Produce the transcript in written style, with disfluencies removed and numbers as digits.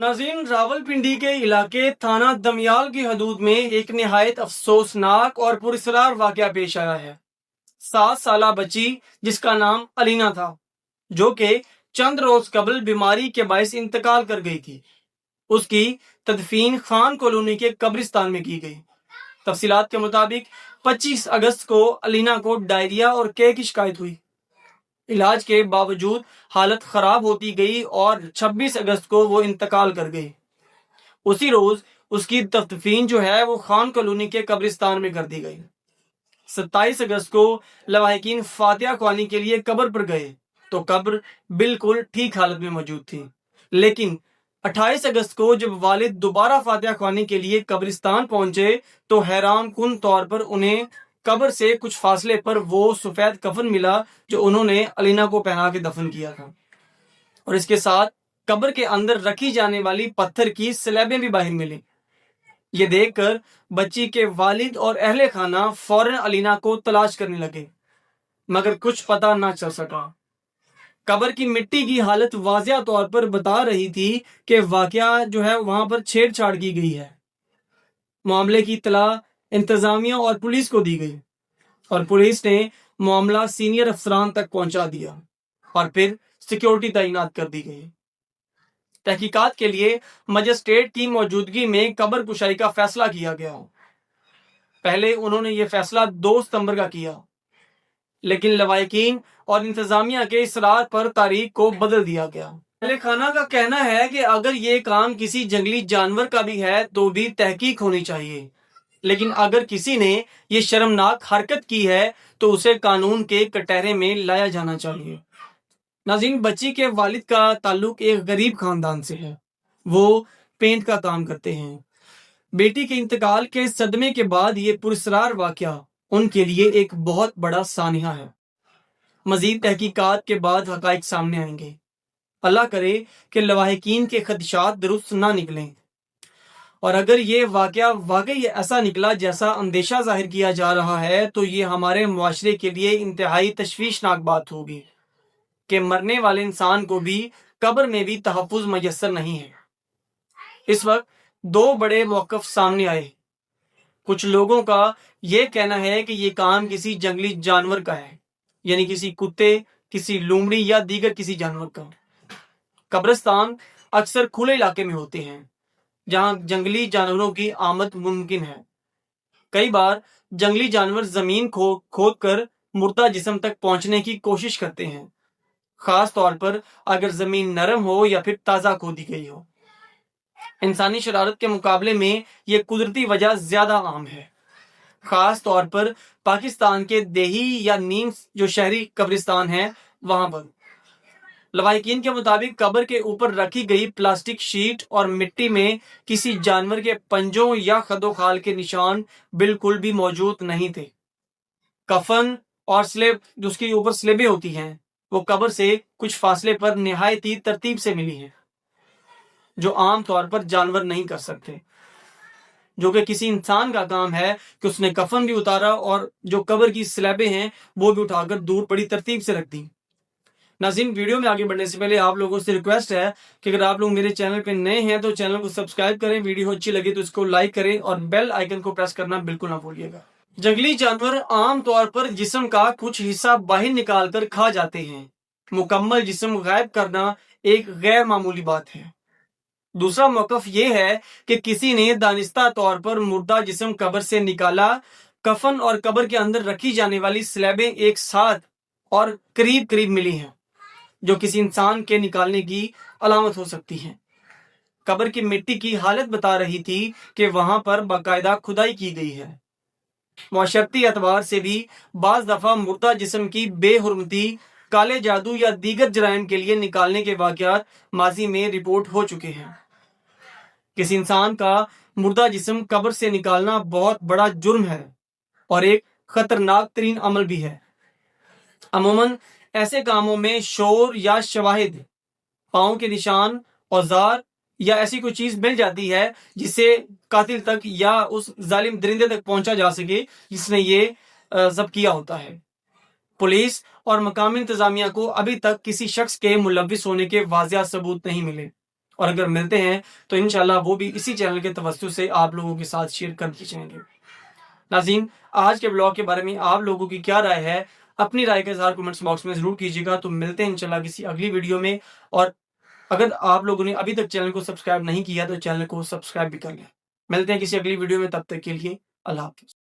नाज़रीन, रावलपिंडी के इलाके थाना दमियाल की हदूद में एक निहायत अफसोसनाक और पुरस्कार वाकया पेश आया है। 7 साला बच्ची जिसका नाम अलीना था, जो कि चंद रोज कबल बीमारी के बायस इंतकाल कर गई थी, उसकी तदफीन खान कॉलोनी के कब्रिस्तान में की गई। तफसीलात के मुताबिक 25 अगस्त को अलीना को डायरिया और के की शिकायत हुई। इलाज के बावजूद हालत खराब होती गई और 26 अगस्त को वो इंतकाल कर गई। उसी रोज उसकी तदफीन जो है वो खान कॉलोनी के कब्रिस्तान में कर दी गई। 27 अगस्त को लवाहिकीन फातिहा ख्वानी के लिए कब्र पर गए तो कब्र बिल्कुल ठीक हालत में मौजूद थी, लेकिन 28 अगस्त को जब वालिद दोबारा फातिहा ख्वानी के लिए कब्रिस्तान पहुंचे तो हैरान कुन तौर पर उन्हें कब्र से कुछ फासले पर वो सफेद कफन मिला जो उन्होंने अलीना को पहना के दफन किया था, और इसके साथ कब्र के अंदर रखी जाने वाली पत्थर की स्लैबें भी बाहर मिली। ये देखकर बच्ची के वालिद और अहले खाना फौरन अलीना को तलाश करने लगे, मगर कुछ पता ना चल सका। कब्र की मिट्टी की हालत वाजिया तौर पर बता रही थी कि वाकया जो है वहां पर छेड़छाड़ की गई है। मामले की इत्तला इंतजामिया और पुलिस को दी गई और पुलिस ने मामला सीनियर अफसरान तक पहुंचा दिया और फिर सिक्योरिटी तैनात कर दी गई। तहकीकात के लिए मजिस्ट्रेट की मौजूदगी में कब्र कुशाई का फैसला किया गया। पहले उन्होंने ये फैसला 2 सितंबर का किया, लेकिन लवाहिकीन और इंतजामिया के इसरार पर तारीख को बदल दिया गया। अहले खाना का कहना है कि अगर ये काम किसी जंगली जानवर का भी है तो भी तहकीक होनी चाहिए, लेकिन अगर किसी ने ये शर्मनाक हरकत की है तो उसे कानून के कटहरे में लाया जाना चाहिए। नाज़रीन, बच्ची के वालिद का ताल्लुक एक गरीब खानदान से है। वो पेंट का काम करते हैं। बेटी के इंतकाल के सदमे के बाद ये पुरस्कार वाकया उनके लिए एक बहुत बड़ा सानिया है। मजीद तहकीकात के बाद हकाइक सामने आएंगे। अल्लाह करे कि लवाहिकीन के खदशात दुरुस्त ना निकलें, और अगर ये वाकया वाकई ऐसा निकला जैसा अंदेशा जाहिर किया जा रहा है तो ये हमारे मुआशरे के लिए इंतहाई तशवीशनाक बात होगी कि मरने वाले इंसान को भी कब्र में भी तहफ़्फ़ुज़ मयस्सर नहीं है। इस वक्त 2 बड़े मौक़िफ़ सामने आए। कुछ लोगों का यह कहना है कि ये काम किसी जंगली जानवर का है, यानी किसी कुत्ते, किसी लोमड़ी या दीगर किसी जानवर का। कब्रिस्तान अक्सर खुले इलाके में होते हैं जहां जंगली जानवरों की आमद मुमकिन है। कई बार जंगली जानवर जमीन खोद कर मुर्दा जिस्म तक पहुंचने की कोशिश करते हैं, खास तौर पर अगर जमीन नरम हो या फिर ताजा खोदी गई हो। इंसानी शरारत के मुकाबले में यह कुदरती वजह ज्यादा आम है, खास तौर पर पाकिस्तान के देही या नीम जो शहरी कब्रिस्तान है वहां पर। लवाहिकीन के मुताबिक कब्र के ऊपर रखी गई प्लास्टिक शीट और मिट्टी में किसी जानवर के पंजों या खदोखाल के निशान बिल्कुल भी मौजूद नहीं थे। कफन और स्लेब जो उसके ऊपर स्लेबें होती हैं वो कब्र से कुछ फासले पर निहायत ही तरतीब से मिली हैं, जो आम तौर पर जानवर नहीं कर सकते, जो कि किसी इंसान का काम है कि उसने कफन भी उतारा और जो कब्र की स्लैबें हैं वो भी उठाकर दूर बड़ी तरतीब से रख दी। नाज़रीन, वीडियो में आगे बढ़ने से पहले आप लोगों से रिक्वेस्ट है कि अगर आप लोग मेरे चैनल पे नए हैं तो चैनल को सब्सक्राइब करें, वीडियो अच्छी लगे तो इसको लाइक करें और बेल आइकन को प्रेस करना बिल्कुल ना भूलिएगा। जंगली जानवर आम तौर पर जिस्म का कुछ हिस्सा बाहर निकाल कर खा जाते हैं। मुकम्मल जिस्म गायब करना एक गैर मामूली बात है। दूसरा मौक़िफ़ ये है कि किसी ने दानिस्ता तौर पर मुर्दा जिस्म कब्र से निकाला। कफन और कब्र के अंदर रखी जाने वाली स्लैबें एक साथ और करीब करीब मिली हैं, जो किसी इंसान के निकालने की अलामत हो सकती है। कब्र की मिट्टी की हालत बता रही थी कि वहां पर बाकायदा खुदाई की गई है। मुआशरती एतबार से भी बाज दफा मुर्दा जिस्म की बेहुरमती, काले जादू या दीगर जराइम के लिए निकालने के वाकयात माजी में रिपोर्ट हो चुके हैं। किसी इंसान का मुर्दा जिस्म कब्र से निकालना बहुत बड़ा जुर्म है और एक खतरनाक तरीन अमल भी है। अमूमन ऐसे कामों में शोर या शवाहिद, पाँव के निशान, औजार या ऐसी कोई चीज मिल जाती है जिससे कातिल तक या उस जालिम दरिंदे तक पहुंचा जा सके जिसने ये जब्त किया होता है। पुलिस और मकामी इंतजामिया को अभी तक किसी शख्स के मुलविस होने के वाजिया सबूत नहीं मिले। اور اگر ملتے ہیں تو انشاءاللہ وہ بھی اسی چینل کے توسط سے آپ لوگوں کے ساتھ شیئر کر دیے جائیں گے۔ ناظرین، آج کے بلاگ کے بارے میں آپ لوگوں کی کیا رائے ہے؟ اپنی رائے کا اظہار کمنٹس باکس میں ضرور کیجیے گا۔ تو ملتے ہیں انشاءاللہ کسی اگلی ویڈیو میں، اور اگر آپ لوگوں نے ابھی تک چینل کو سبسکرائب نہیں کیا تو چینل کو سبسکرائب بھی کر لیں۔ ملتے ہیں کسی اگلی ویڈیو میں، تب تک کے لیے اللہ حافظ۔